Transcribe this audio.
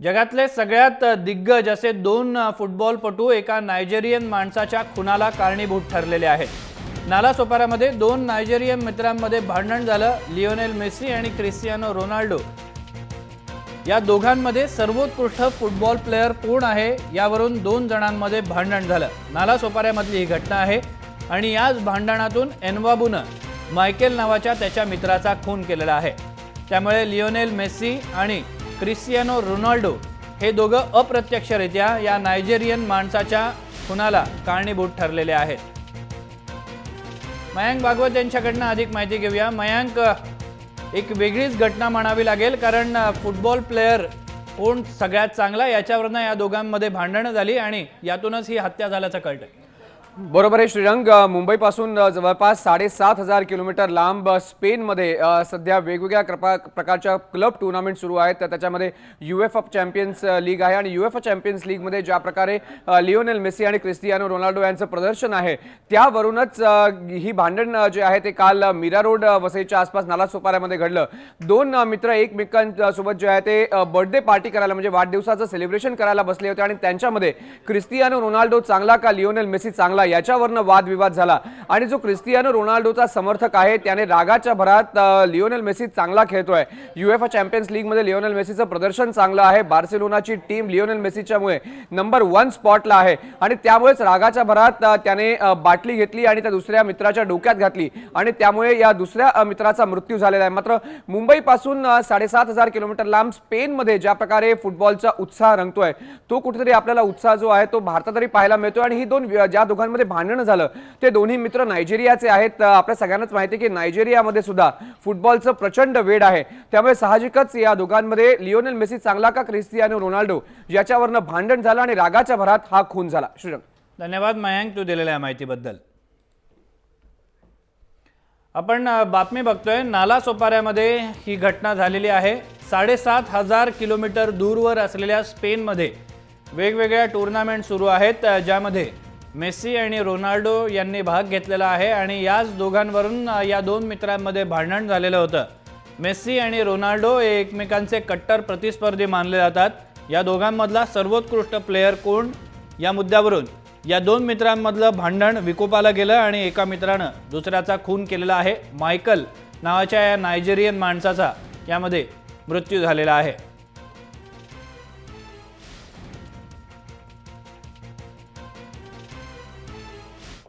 जगातले सगळ्यात दिग्गज असे दोन फुटबॉलपटू एका नायजेरियन माणसाच्या खुनाला कारणीभूत ठरलेले आहेत। नालासोपारामध्ये दोन नायजेरियन मित्रांमध्ये भांडण झालं। लिओनेल मेसी आणि क्रिस्टियानो रोनाल्डो या दोघांमध्ये सर्वोत्कृष्ट फुटबॉल प्लेयर कोण आहे यावरून दोन जणांमध्ये भांडण झालं। नालासोपाऱ्यामधली ही घटना आहे आणि याच भांडणातून एन्वाबूने मायकेल नावाच्या त्याच्या मित्राचा खून केलेला आहे। त्यामुळे लिओनेल मेसी आणि क्रिस्टियानो रोनाल्डो हे दोघं अप्रत्यक्षरित्या या नायजेरियन माणसाच्या खुनाला कारणीभूत ठरलेले आहेत। मयांक भागवत यांच्याकडनं अधिक माहिती घेऊया। मयांक, एक वेगळीच घटना म्हणावी लागेल, कारण फुटबॉल प्लेयर कोण सगळ्यात चांगला याच्यावरनं या दोघांमध्ये भांडणं झाली आणि यातूनच ही हत्या झाल्याचं कळतं। बरोबर आहे श्रीरंग। मुंबईपासून जवळपास 7,500 किलोमीटर लांब स्पेनमध्ये सध्या वेगवेगळ्या प्रकारच्या क्लब टूर्नामेंट सुरू आहेत। त्याच्यामध्ये UEFA चॅम्पियन्स लीग आहे आणि UEFA चॅम्पियन्स लीगमध्ये ज्या प्रकारे लिओनेल मेसी आणि क्रिस्टियानो रोनाल्डो यांचं प्रदर्शन आहे त्यावरूनच ही भांडण जे आहे ते काल मीरा रोड वसईच्या आसपास नालासोपाऱ्यामध्ये घडलं। दोन मित्र एकमेकांसोबत जे आहे ते बर्थडे पार्टी करायला म्हणजे वाढदिवसाचं सेलिब्रेशन करायला बसले होते आणि त्यांच्यामध्ये क्रिस्टियानो रोनाल्डो चांगला का लिओनेल मेसी चांगला याच्यावरनं वादविवाद झाला आणि जो क्रिस्टियानो रोनाल्डोचा समर्थक आहे त्याने रागाच्या भरात लिओनेल मेसी चांगला खेळतोय, UEFA चॅम्पियन्स लीग मध्ये लिओनेल मेसीचं प्रदर्शन चांगलं आहे, बार्सिलोनाची टीम लिओनेल मेसीच्यामुळे नंबर 1 स्पॉटला आहे आणि त्यामुळेच रागाच्या भरात त्याने बाटली घेतली आणि त्या दुसऱ्या मित्राच्या डोक्यात घातली आणि त्यामुळे या दुसऱ्या मित्राचा मृत्यू झालेला आहे। मात्र मुंबईपासून 7,500 किलोमीटर लांब स्पेनमध्ये ज्या प्रकारे फुटबॉलचा उत्साह रंगतोय तो कुठेतरी आपल्याला उत्साह जो आहे तो भारतातही पाहायला मिळतोय आणि ही दोन ज्या दोघांमध्ये भांडण झालं ते दोन्ही मित्र नायजेरियाचे आहेत। आपल्या सगळ्यांनाच माहिती आहे की नायजेरियामध्ये सुद्धा फुटबॉलचं प्रचंड वेड आहे, त्यामुळे साहजिकच या दोघांमध्ये लिओनेल मेसी चांगला का क्रिस्टियानो रोनाल्डो याच्यावरनं भांडण झालं आणि रागाच्या भरात हा खून झाला। श्रीरंग, धन्यवाद मयांक, तू दिलेल्या माहितीबद्दल। आपण बातमी बघतोय, नालासोपाऱ्यामध्ये ही घटना झालेली आहे। 7,500 किलोमीटर दूरवर असलेल्या स्पेनमध्ये वेगवेगळ्या टूर्नामेंट सुरू आहेत ज्यामध्ये मेसी आणि रोनाल्डो यांनी भाग घेतलेला आहे आणि याच दोघांवरून या दोन मित्रांमध्ये भांडण झालेलं होतं। मेसी आणि रोनाल्डो हे एकमेकांचे कट्टर प्रतिस्पर्धी मानले जातात। या दोघांमधला सर्वोत्कृष्ट प्लेयर कोण या मुद्द्यावरून या दोन मित्रांमधलं भांडण विकोपाला गेलं आणि एका मित्रानं दुसऱ्याचा खून केलेला आहे। मायकल नावाच्या या नायजेरियन माणसाचा यामध्ये मृत्यू झालेला आहे।